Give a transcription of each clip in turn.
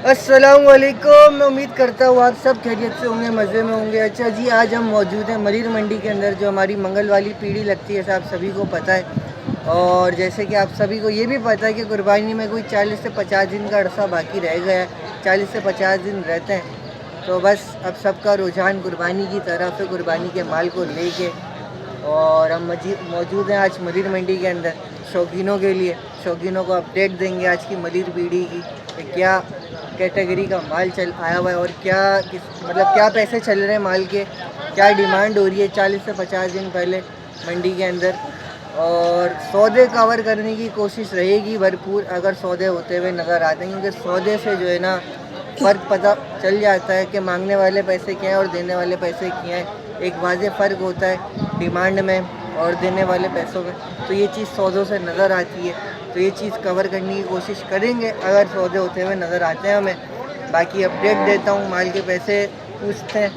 अस्सलाम वालेकुम। मैं उम्मीद करता हूँ आप सब खैरियत से होंगे, मज़े में होंगे। अच्छा जी, आज हम मौजूद हैं मरीर मंडी के अंदर, जो हमारी मंगल वाली पीढ़ी लगती है, आप सभी को पता है। और जैसे कि आप सभी को ये भी पता है कि कुर्बानी में कोई 40 से 50 दिन का अरसा बाकी रह गया है। 40 से 50 दिन रहते हैं, तो बस अब सबका रुझान कुर्बानी की तरफ है, कुर्बानी के माल को लेके। और हम मौजूद हैं आज मरीर मंडी के अंदर शौकीनों के लिए। शौकीनों को अपडेट देंगे आज की मरीर पीढ़ी की कि क्या कैटेगरी का माल चल आया हुआ है और क्या पैसे चल रहे हैं माल के, क्या डिमांड हो रही है 40 से 50 दिन पहले मंडी के अंदर। और सौदे कवर करने की कोशिश रहेगी भरपूर, अगर सौदे होते हुए नज़र आते हैं, क्योंकि सौदे से जो है ना फ़र्क पता चल जाता है कि मांगने वाले पैसे क्या हैं और देने वाले पैसे क्या हैं। एक वाज़े फ़र्क होता है डिमांड में और देने वाले पैसों में, तो ये चीज़ सौदों से नज़र आती है। तो ये चीज़ कवर करने की कोशिश करेंगे अगर सौदे होते हुए नज़र आते हैं हमें। बाकी अपडेट देता हूँ, माल के पैसे पूछते हैं,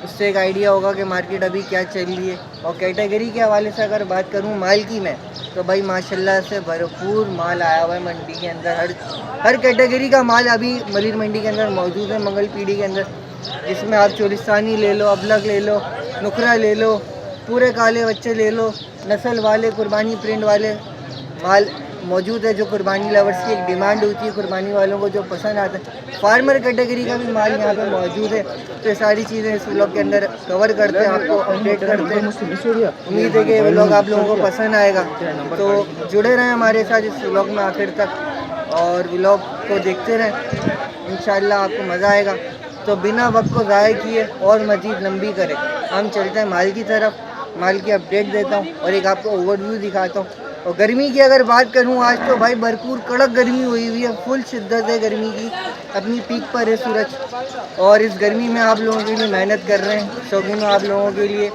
उससे एक आइडिया होगा कि मार्केट अभी क्या चल रही है। और कैटेगरी के हवाले से अगर बात करूँ माल की मैं, तो भाई माशाल्लाह से भरपूर माल आया हुआ है मंडी के अंदर। हर कैटेगरी का माल अभी मरीर मंडी के अंदर मौजूद है मंगल पीढ़ी के अंदर, जिसमें आप चोलिस्तानी ले लो, अबलग ले लो, नुकरा ले लो, पूरे काले बच्चे ले लो, नस्ल वाले कुर्बानी प्रिंट वाले माल मौजूद है। जो कुर्बानी लवर्स की एक डिमांड होती है, कुर्बानी वालों को जो पसंद आता है, फार्मर कैटेगरी का भी माल यहाँ पे मौजूद है। तो ये सारी चीज़ें इस व्लॉग के अंदर कवर करते हैं, आपको अपडेट करते हैं। उम्मीद है कि ये व्लॉग आप लोगों को पसंद आएगा, तो जुड़े रहें हमारे साथ इस व्लॉग में आखिर तक और व्लॉग को देखते रहें। इंशाल्लाह आपको मज़ा आएगा। तो बिना वक्त को ज़ाया किए और मज़ीद लंबी करें, हम चलते हैं माल की तरफ। माल की अपडेट देता हूँ और एक आपको ओवरव्यू दिखाता हूँ। और गर्मी की अगर बात करूँ, आज तो भाई भरपूर कड़क गर्मी हुई हुई है, फुल शिद्दत है गर्मी की, अपनी पीक पर है सूरज। और इस गर्मी में आप लोगों के लिए मेहनत कर रहे हैं, शौकीन आप लोगों के लिए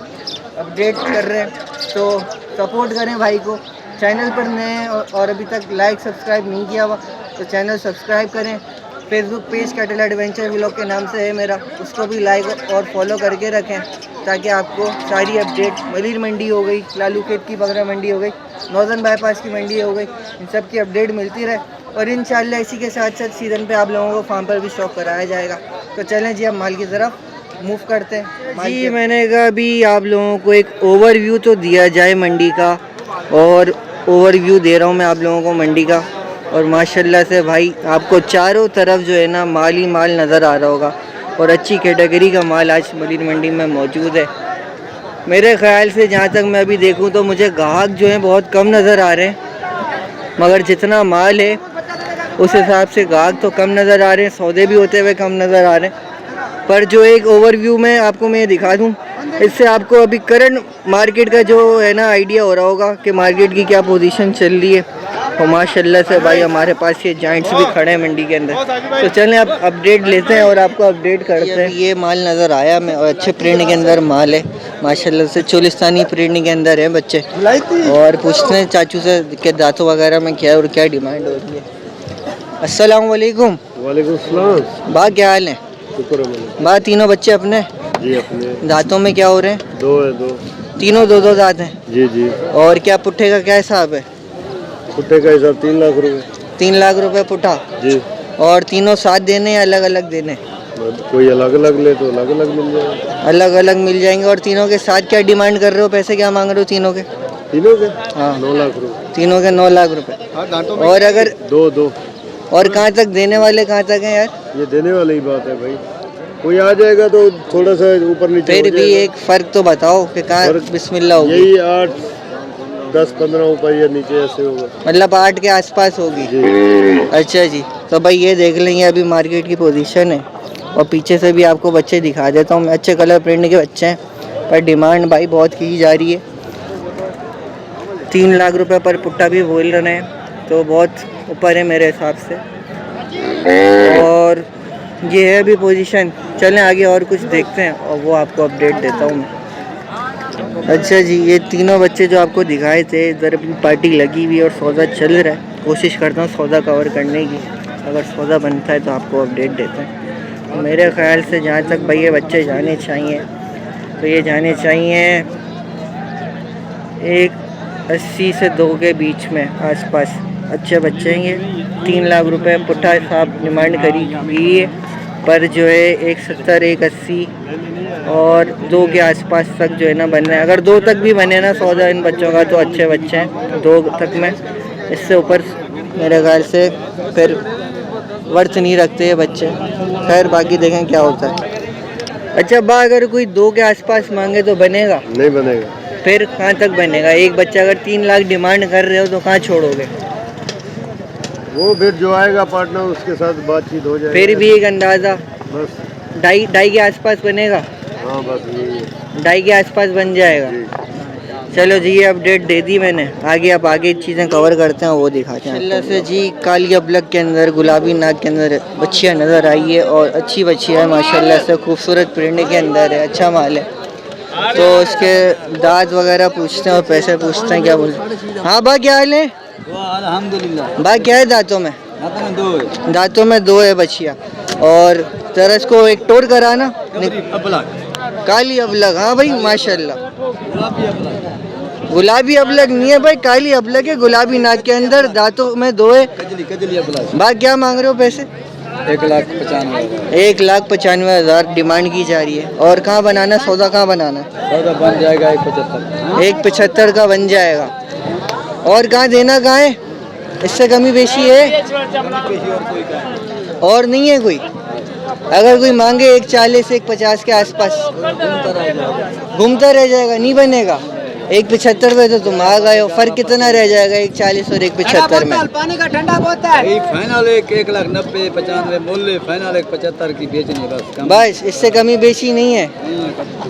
अपडेट कर रहे हैं, तो सपोर्ट करें भाई को। चैनल पर नए हैं और अभी तक लाइक सब्सक्राइब नहीं किया हुआ, तो चैनल सब्सक्राइब करें। Facebook page cattle adventure vlog के नाम से है मेरा, उसको भी लाइक और फॉलो करके रखें, ताकि आपको सारी अपडेट, मरीर मंडी हो गई, लालू खेत की बगरा मंडी हो गई, नॉर्दर्न बाईपास की मंडी हो गई, इन सब की अपडेट मिलती रहे। और इंशाल्लाह इसी के साथ साथ सीज़न पे आप लोगों को फार्म पर भी स्टॉक कराया जाएगा। तो चलें जी, अब माल की तरफ मूव करते हैं। जी, मैंने कहा अभी आप लोगों को एक ओवरव्यू तो दिया जाए मंडी का, और ओवरव्यू दे रहा हूँ मैं आप लोगों को मंडी का। और माशाल्लाह से भाई आपको चारों तरफ जो है ना माल ही माल नज़र आ रहा होगा, और अच्छी कैटेगरी का माल आज मरीर मंडी में मौजूद है। मेरे ख़्याल से जहाँ तक मैं अभी देखूँ तो मुझे ग्राहक जो है बहुत कम नज़र आ रहे हैं, मगर जितना माल है उस हिसाब से ग्राहक तो कम नज़र आ रहे हैं, सौदे भी होते हुए कम नज़र आ रहे हैं। पर जो एक ओवरव्यू में आपको मैं दिखा दूँ, इससे आपको अभी करंट मार्केट का जो है ना आइडिया हो रहा होगा कि मार्केट की क्या पोजीशन चल रही है। और माशाल्लाह से भाई हमारे पास ये जॉइंट्स भी खड़े हैं मंडी के अंदर। तो चलें अब अपडेट लेते हैं और आपको अपडेट करते हैं। ये माल नज़र आया में, और अच्छे प्रिंट के अंदर माल है माशाल्लाह से, चोलिस्तानी प्रिंट के अंदर है बच्चे। और पूछते हैं चाचू से कि दांतों वगैरह में क्या है और क्या डिमांड हो रही है। अस्सलाम वालेकुम। वालेकुम सलाम। बा क्या हाल है? शुक्र है। बा तीनों बच्चे अपने? जी अपने। दांतों में क्या हो रहे हैं? दो है, दो। तीनों दो दो दांत हैं? जी जी। और क्या पुट्ठे का क्या हिसाब है? पुट्ठे का हिसाब 3 लाख रुपए। 3 लाख रुपए पुट्ठा? जी। और तीनों साथ देने या अलग अलग देने? कोई अलग अलग ले तो अलग अलग मिल जाएगा। अलग अलग मिल जाएंगे। और तीनों के साथ क्या डिमांड कर रहे हो, पैसे क्या मांग रहे हो तीनों के? तीनों के? हाँ 9 लाख रुपए। तीनों के 9 लाख रुपए। और अगर दो दो और कहाँ तक देने वाले, कहाँ तक हैं यार? ये देने वाली ही बात है भाई, कोई आ जाएगा तो थोड़ा सा ऊपर नीचे फिर भी एक फ़र्क तो बताओ कि कहाँ बिस्मिल्लाह होगी। यही 8 10 15 ऊपर या नीचे ऐसे होगा, मतलब 8 के आसपास होगी जी। अच्छा जी, तो भाई ये देख लेंगे अभी मार्केट की पोजीशन है। और पीछे से भी आपको बच्चे दिखा देता हूँ मैं, अच्छे कलर प्रिंट के बच्चे हैं, पर डिमांड भाई बहुत की जा रही है। 3 लाख रुपए पर पुट्टा भी बोल रहे हैं, तो बहुत ऊपर है मेरे हिसाब से। और ये है अभी पोजीशन। चलें आगे और कुछ देखते हैं और वो आपको अपडेट देता हूँ मैं। अच्छा जी, ये तीनों बच्चे जो आपको दिखाए थे, इधर अभी पार्टी लगी हुई और सौदा चल रहा है। कोशिश करता हूँ सौदा कवर करने की, अगर सौदा बनता है तो आपको अपडेट देते हैं। तो मेरे ख़्याल से जहाँ तक भाई ये बच्चे जाने चाहिए, तो ये जाने चाहिए 1.80 से 2 के बीच में आसपास। अच्छे बच्चे हैं ये। 3 लाख रुपए पुट्ठा साहब डिमांड करी हुई है, पर जो है 170 180 और 2 के आसपास तक जो है ना बनना है। अगर 2 तक भी बने ना सौदा इन बच्चों का तो अच्छे बच्चे हैं 2 तक में। इससे ऊपर मेरे ख्याल से फिर वर्थ नहीं रखते ये बच्चे। खैर बाकी देखें क्या होता है। अच्छा बा, अगर कोई 2 के आसपास मांगे तो बनेगा? नहीं बनेगा। फिर कहाँ तक बनेगा? एक बच्चा अगर 3 लाख डिमांड कर रहे हो तो कहाँ छोड़ोगे? वो फिर जो आएगा पार्टनर उसके साथ बातचीत हो जाएगी। फिर भी एक अंदाज़ा बस 2.5 के आसपास बनेगा? हाँ बस यही 2.5 के आसपास बन जाएगा। जी। चलो जी, ये अपडेट दे दी मैंने। आगे आप आगे चीज़ें कवर करते हैं वो दिखाते हैं। अल्लाह से जी काली अबलग के अंदर गुलाबी नाक के अंदर बच्चियाँ नज़र आई है और अच्छी बच्चियाँ है माशाल्लाह से, खूबसूरत प्रिंट के अंदर है, अच्छा माल है। तो इसके दांत वगैरह पूछते हैं और पैसे पूछते हैं, क्या बोलते हैं। हाँ बा, क्या हाल है? अल्हम्दुलिल्लाह। बा क्या है दांतों में? दांतों में 2 है बच्चियाँ। और तरस को एक टोर कराना काली अबलग। हाँ भाई माशाल्लाह। गुलाबी अबलग नहीं है भाई, काली अबलग है गुलाबी नाक के अंदर, दांतों में 2 है। बा क्या मांग रहे हो पैसे? 1,95,000। 1,95,000 डिमांड की जा रही है। और कहाँ बनाना सौदा, कहाँ बनाना है? सौदा बन जाएगा 1,75। 1,75 का बन जाएगा। और कहाँ देना, कहाँ है? इससे कमी बेशी है और नहीं है कोई? अगर कोई मांगे 1,40 1,50 के आसपास घूमता रह जाएगा, नहीं बनेगा। 1,75 पे तो तुम आ गए हो, फर्क कितना रह जाएगा 1,40 और 1,75 में? पानी का ठंडा होता है। यही फाइनल 1,90,000 95 मूल्य, फाइनल 1,75 की बेचनी बस। बस इससे कमी बेची नहीं है।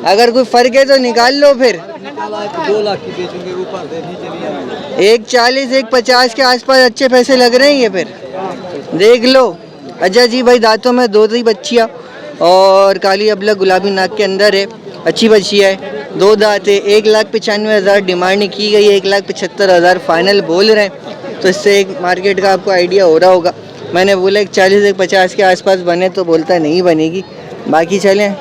अगर कोई फर्क है तो निकाल लो फिर। 2 लाख की बेचेंगे, ऊपर से नीचे नहीं। 1,40 1,50 के आसपास अच्छे पैसे लग रहे हैं ये, फिर देख लो। अच्छा जी भाई, दांतों में 2 ही बच्चियाँ और काली अबलग गुलाबी नाक के अंदर है, अच्छी बच्चियाँ है। 2 दांत है। 1,95,000 डिमांड की गई है, 1,75,000 फाइनल बोल रहे हैं। तो इससे एक मार्केट का आपको आइडिया हो रहा होगा। मैंने बोला 1,40 1,50 के आसपास बने तो बोलता नहीं बनेगी। बाकी चलें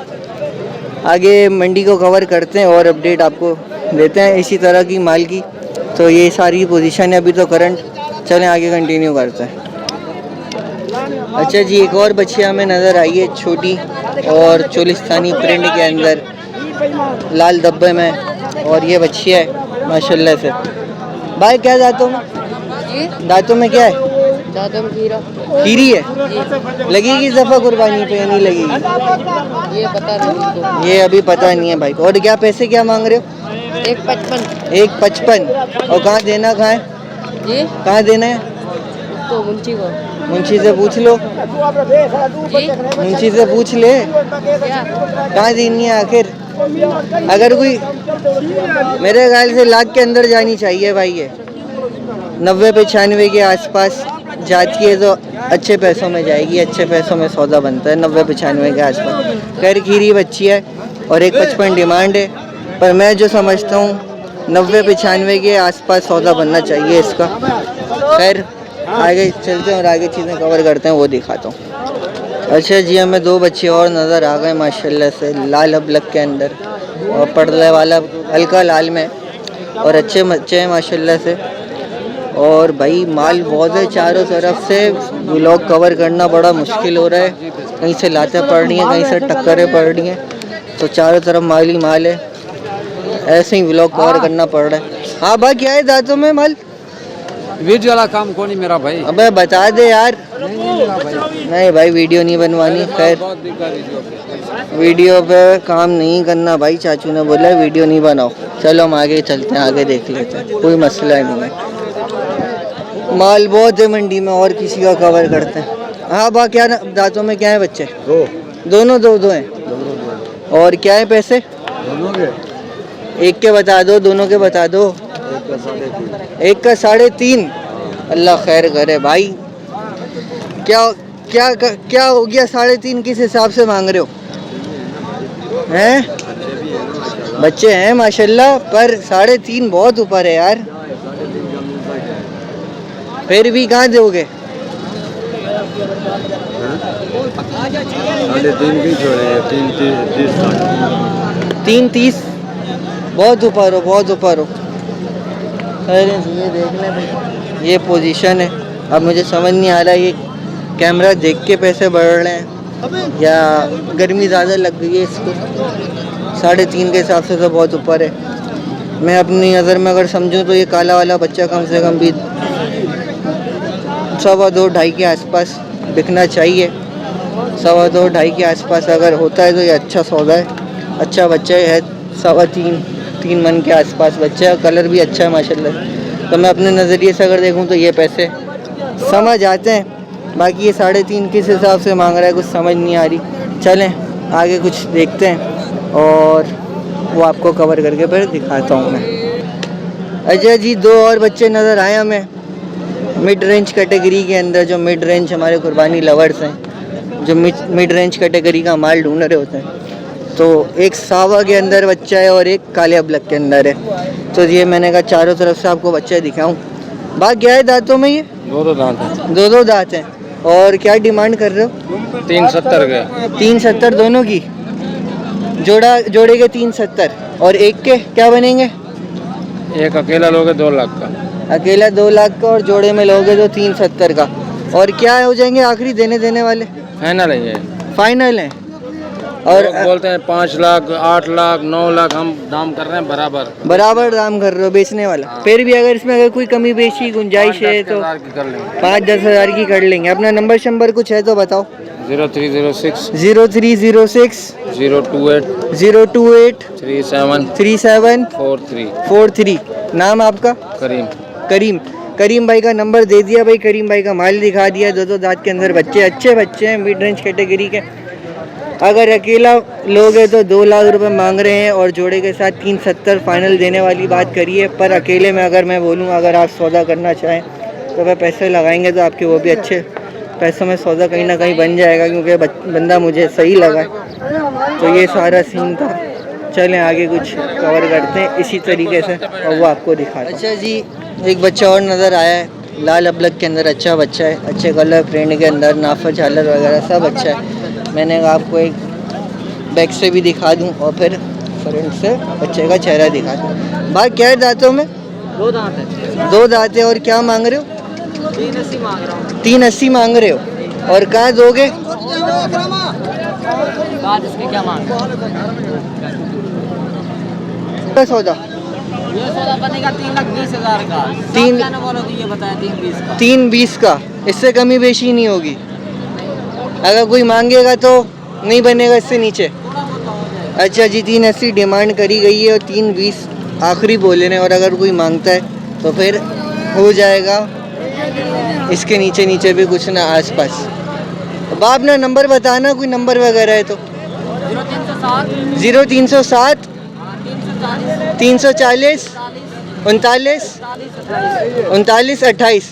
आगे मंडी को कवर करते हैं और अपडेट आपको देते हैं इसी तरह की माल की। तो ये सारी पोजीशन है अभी तो करंट। चलें आगे कंटिन्यू करते हैं। अच्छा जी, एक और बच्चियाँ हमें नज़र आई है छोटी और चोलिस्तानी प्रिंट के अंदर लाल डब्बे में, और ये बच्चियाँ है माशाल्लाह से। भाई क्या दांतों में? दांतों में क्या है? दादम खीरा खीरी है। लगेगी दफ़ा कुर्बानी पे या नहीं लगेगी? ये पता नहीं तो। ये अभी पता नहीं है भाई को। और क्या पैसे क्या मांग रहे हो? 1,55। 1,55। और कहाँ देना, कहाँ है? जी कहाँ देना है? तो मुंशी को। मुंशी से पूछ लो। जी मुंशी से पूछ ले क्या? कहाँ देनी है आखिर। अगर कोई मेरे ख्याल से लाख के अंदर जानी चाहिए भाई ये। 90-95 के आसपास जाती है तो अच्छे पैसों में जाएगी, अच्छे पैसों में सौदा बनता है 90-95 के आसपास। खैर खीरी बच्ची है और 1,55 डिमांड है, पर मैं जो समझता हूँ 90-95 के आसपास सौदा बनना चाहिए इसका। खैर आगे चलते हैं और आगे चीज़ें कवर करते हैं वो दिखाता हूँ। अच्छा जी, हमें 2 बच्चे और नज़र आ गए माशाल्लाह से लाल अबलग के अंदर, और पर्दे वाला हल्का लाल में, और अच्छे बच्चे हैं माशाल्लाह से। और भाई माल बहुत है चारों तरफ से, व्लॉग कवर करना बड़ा मुश्किल हो रहा है। कहीं से लातें पड़ रही हैं, कहीं से टक्करें पड़ रही हैं, तो चारों तरफ माल ही माल है। ऐसे ही व्लॉग कवर करना पड़ रहा है। हाँ भाई क्या है दांतों में माल? वीडियो वाला काम कौन है मेरा भाई? अबे बता दे यार। नहीं भाई वीडियो नहीं बनवानी। खैर वीडियो पे काम नहीं करना भाई, चाचू ने बोला वीडियो नहीं बनाओ। चलो हम आगे चलते हैं, आगे देख लेते हैं, कोई मसला नहीं है। माल बहुत है मंडी में और किसी का कवर करते हैं। हाँ बा क्या दांतों में क्या है बच्चे? 2 दोनों 2 हैं। और क्या है पैसे? दोनों के एक के बता दो, दोनों के बता दो। 1 का 3.5। अल्लाह खैर करे भाई। क्या क्या क्या हो गया? 3.5 किस हिसाब से मांग रहे हो? हैं बच्चे हैं माशाल्लाह, पर 3.5 बहुत ऊपर है यार। फिर भी कहाँ दोगे? 3.5 की छोड़े 3.30 बहुत ऊपर हो, बहुत ऊपर हो। खैर ये देख लें भाई, ये पोजीशन है। अब मुझे समझ नहीं आ रहा ये कैमरा देख के पैसे बढ़ रहे हैं या गर्मी ज़्यादा लग गई है इसको। 3.5 के हिसाब से तो बहुत ऊपर है। मैं अपनी नज़र में अगर समझूं तो ये काला वाला बच्चा कम से कम भी 2.25 के आसपास बिकना चाहिए। 2.25 के आसपास अगर होता है तो ये अच्छा सौदा है। अच्छा बच्चा है, 3.25 मन के आसपास बच्चा है। कलर भी अच्छा है माशाल्लाह। तो मैं अपने नज़रिए से अगर देखूं तो ये पैसे समझ आते हैं। बाकी ये 3.5 किस हिसाब से मांग रहा है कुछ समझ नहीं आ रही। चलें आगे कुछ देखते हैं और वो आपको कवर करके फिर दिखाता हूँ मैं। अच्छा जी, 2 और बच्चे नज़र आए हमें मिड रेंज कैटेगरी के अंदर। जो मिड रेंज हमारे कुर्बानी लवर्स हैं, जो मिड रेंज कैटेगरी का माल ढूंढ रहे होते हैं। तो एक सावा के अंदर बच्चा है और एक काले अबलक के अंदर है। तो ये मैंने कहा चारों तरफ से आपको बच्चे दिखाऊं। बात क्या है दांतों में? ये 2 दांत है। 2 दांत हैं। और क्या डिमांड कर रहे हो? 370 के। 370 दोनों की? जोड़े के 370 और एक के क्या बनेंगे? एक अकेला लोगे 2 लाख का। अकेला 2 लाख का और जोड़े में लोगे तो 370 का। और क्या हो जाएंगे आखिरी देने वाले? फाइनल है ये। फाइनल है। और और बोलते हैं 5 लाख, 8 लाख, 9 लाख, हम दाम कर रहे हैं बराबर दाम कर रहे हो बेचने वाला। फिर भी अगर इसमें अगर कोई कमी बेची गुंजाइश है तो 5-10 हज़ार की कर लेंगे। अपना नंबर कुछ है तो बताओ। 0306 0306 028 37 43। नाम आपका? करीम भाई का नंबर दे दिया भाई। करीम भाई का माल दिखा दिया। 2 दांत के अंदर बच्चे, अच्छे बच्चे हैं मिड रेंज कैटेगरी के। अगर अकेला लोग है तो 2 लाख रुपए मांग रहे हैं और जोड़े के साथ 370 फाइनल देने वाली बात करिए। पर अकेले में अगर मैं बोलूँ अगर आप सौदा करना चाहें तो वह पैसे लगाएंगे तो आपके वो भी अच्छे पैसों में सौदा कहीं ना कहीं बन जाएगा, क्योंकि बंदा मुझे सही लगा। तो ये सारा सीन था। चलें आगे कुछ कवर करते हैं इसी तरीके से और वो आपको दिखाते हैं। अच्छा जी, एक बच्चा और नज़र आया है लाल अबलक के अंदर। अच्छा बच्चा है, अच्छे कलर प्रिंट के अंदर, नाफा झालर वगैरह सब अच्छा है। मैंने आपको एक बैक से भी दिखा दूं और फिर फ्रंट से बच्चे का चेहरा दिखा दूं। भाई क्या है दांतों में? 2 दांत है। 2 दांत है। और क्या मांग रहे हो? 380 मांग रहा हूँ। 380 मांग रहे हो। और कहाँ दोगे? बात इसकी क्या मांग? सौदा ये सौदा बनेगा 3,20,000 का। 3 बोलो तो ये बताया 3,20 का। 320 का। इससे कमी बेशी नहीं होगी। अगर कोई मांगेगा तो नहीं बनेगा इससे नीचे? अच्छा जी, 380 डिमांड करी गई है और 320 आखिरी बोले ने। और अगर कोई मांगता है तो फिर हो जाएगा इसके नीचे भी कुछ ना आसपास। अब आप ना नंबर बताना, कोई नंबर वगैरह है तो। 0307 340 39 28 39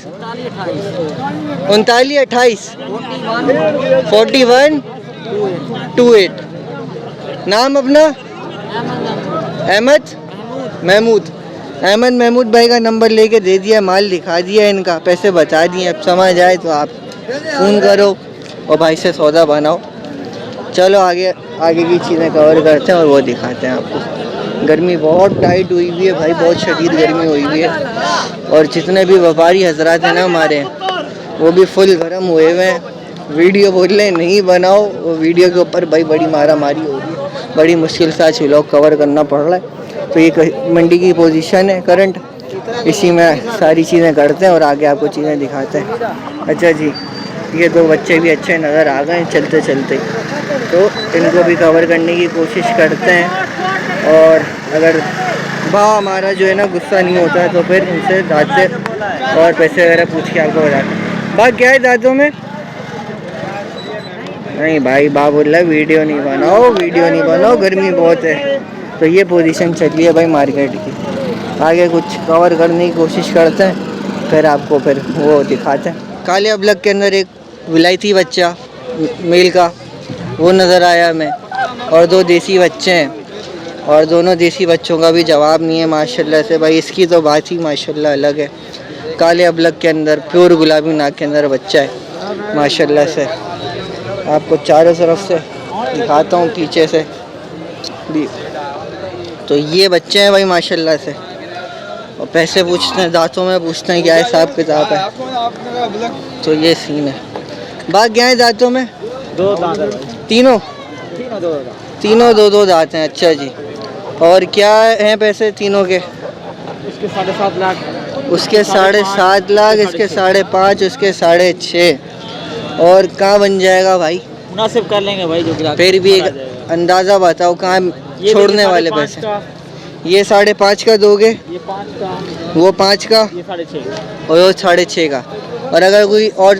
41 28। नाम अपना? महमूद भाई का नंबर लेके दे दिया, माल दिखा दिया, इनका पैसे बता दिए। अब समझ आए तो आप फ़ोन करो और भाई से सौदा बनाओ। चलो आगे की चीज़ें कवर करते हैं और वो दिखाते हैं आपको। गर्मी बहुत टाइट हुई हुई है भाई, बहुत शदीद गर्मी हुई हुई है। और जितने भी व्यापारी हजरात हैं ना हमारे, वो भी फुल गर्म हुए हुए हैं। वीडियो बोल रहे नहीं बनाओ, वो वीडियो के ऊपर भाई बड़ी मारा मारी हो रही है। बड़ी मुश्किल से आज व्लॉग कवर करना पड़ रहा है। तो ये मंडी की पोजीशन है करंट, इसी में सारी चीज़ें करते हैं और आगे आपको चीज़ें दिखाते हैं। अच्छा जी, ये 2 बच्चे भी अच्छे नज़र आ गए चलते चलते, तो इनको भी कवर करने की कोशिश करते हैं। और अगर भाव हमारा जो है ना गुस्सा नहीं होता है तो फिर इनसे दांते और पैसे वगैरह पूछ के आपको बताते हैं। बात क्या है दांतों में? नहीं भाई, बा बोल रहा है वीडियो नहीं बनाओ, गर्मी बहुत है। तो ये पोजीशन चली है भाई मार्केट की। आगे कुछ कवर करने की कोशिश करते हैं, फिर आपको फिर वो दिखाते हैं। काले अबलक के अंदर एक विलायती बच्चा मेल का वो नज़र आया हमें, और 2 देसी बच्चे हैं। और दोनों देसी बच्चों का भी जवाब नहीं है माशाल्लाह से भाई। इसकी तो बात ही माशाल्लाह अलग है। काले अबलक के अंदर प्योर गुलाबी नाक के अंदर बच्चा है माशाल्लाह से। आपको चारों तरफ से दिखाता हूँ, पीछे से भी। तो ये बच्चे हैं भाई माशाल्लाह से। और पैसे पूछते हैं, दांतों में पूछते हैं क्या हिसाब किताब है। तो ये सीन है। बात क्या है दांतों में? 2 दांत है भाई। तीनों तीनों 2 दांत। तीनों 2-2 दांत हैं। अच्छा जी। और क्या हैं पैसे तीनों के? इसके 7.5 लाख, उसके 7.5 लाख, इसके 5.5, उसके 6.5। और कहाँ बन जाएगा भाई? मुनासिब कर लेंगे भाई, जो ग्राहक फिर भी आ एक जाएगा। अंदाज़ा बताओ कहाँ ये छोड़ने वाले 5.5 पैसे? का, ये 5.5 का दोगे, ये 5 का, वो 5 का ये 6.5 का। और वो 6.5 का। और अगर कोई और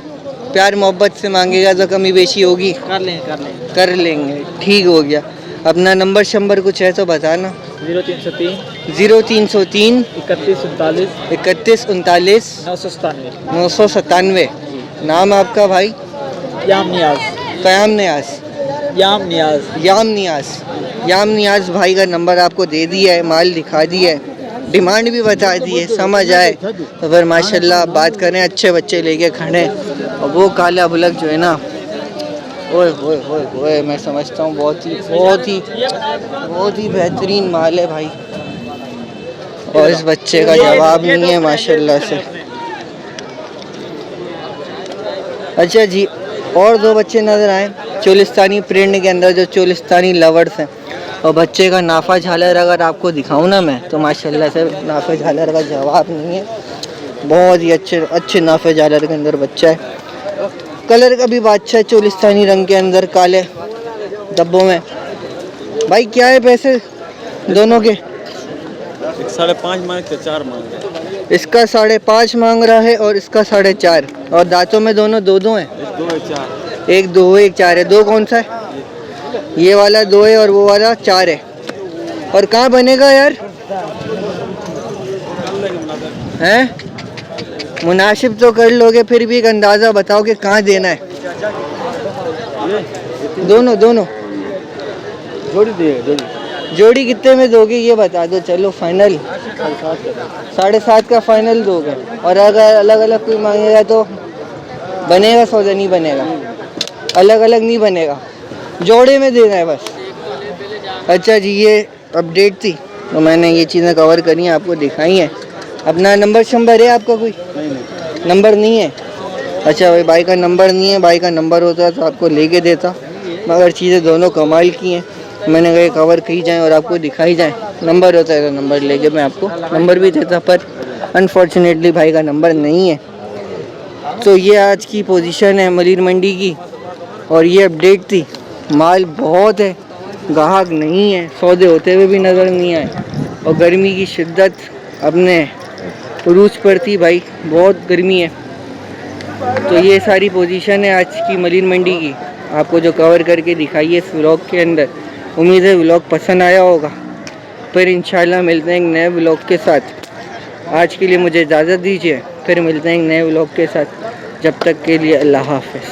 प्यार मोहब्बत से मांगेगा तो कमी बेशी होगी? कर लेंगे। ठीक हो गया। अपना नंबर शंबर कुछ है तो बताना। 0303 0303 31 39 31 39 997। 997। नाम आपका भाई? याम नियाज। क़याम नियाज़। याम नियाज़ भाई का नंबर आपको दे दिया है, माल दिखा दिया है, डिमांड भी बता दी है। समझ आए तो फिर माशाल्लाह बात करें, अच्छे बच्चे लेके खड़े। और वो काला बुलक जो है ना, ओए ओए ओए ओए, मैं समझता हूँ बहुत ही बेहतरीन माल है भाई। और इस बच्चे का जवाब नहीं है माशाल्लाह से। अच्छा जी, और 2 बच्चे नज़र आए चोलिस्तानी प्रिंट के अंदर, जो चोलिस्तानी लवर्स हैं। और बच्चे का नाफा झालर अगर आपको दिखाऊं ना मैं, तो माशाल्लाह से नाफे झालर का जवाब नहीं है। बहुत ही अच्छे नाफे झालर के अंदर बच्चा है। कलर का भी बादशाह है, चोलिस्तानी रंग के अंदर, काले डब्बों में। भाई क्या है पैसे दोनों के? 5.5 मांगते, 4 मांग रहे। इसका 5.5 मांग रहा है और इसका 4.5। और दांतों में दोनों 2-2 हैं। 2 है 4। एक 2 है, एक 4 है। 2 कौन सा है? ये वाला 2 है और वो वाला 4 है। और कहाँ बनेगा यार? हैं? मुनासिब तो कर लोगे, फिर भी एक अंदाज़ा बताओ कि कहाँ देना है। दोनों जोड़ी कितने में दोगे ये बता दो। चलो फाइनल 7.5 का फाइनल दोगे। और अगर अलग अलग कोई मांगेगा तो बनेगा सौदा? नहीं बनेगा, अलग अलग नहीं बनेगा, जोड़े में देना है बस। अच्छा जी, ये अपडेट थी तो मैंने ये चीज़ें कवर करी हैं, आपको दिखाई हैं। अपना नंबर शंबर है आपका कोई? नंबर नहीं है। अच्छा भाई का नंबर नहीं है। भाई का नंबर होता तो आपको लेके देता, मगर चीज़ें दोनों कमाल की हैं। मैंने कहा कवर की जाए और आपको दिखाई जाए। नंबर होता है तो नंबर लेके मैं आपको नंबर भी देता, पर अनफॉर्चुनेटली भाई का नंबर नहीं है। तो ये आज की पोजीशन है मलिर मंडी की, और ये अपडेट थी। माल बहुत है, गाहक नहीं है, सौदे होते हुए भी नज़र नहीं आए। और गर्मी की शिद्दत अपने उरूज पर थी भाई, बहुत गर्मी है। तो ये सारी पोजीशन है आज की मलिर मंडी की, आपको जो कवर करके दिखाई है इस व्लॉग के अंदर। उम्मीद है व्लॉग पसंद आया होगा। फिर इंशाल्लाह मिलते हैं एक नए व्लॉग के साथ। आज के लिए मुझे इजाज़त दीजिए, फिर मिलते हैं एक नए व्लॉग के साथ। जब तक के लिए अल्लाह हाफ़िज़।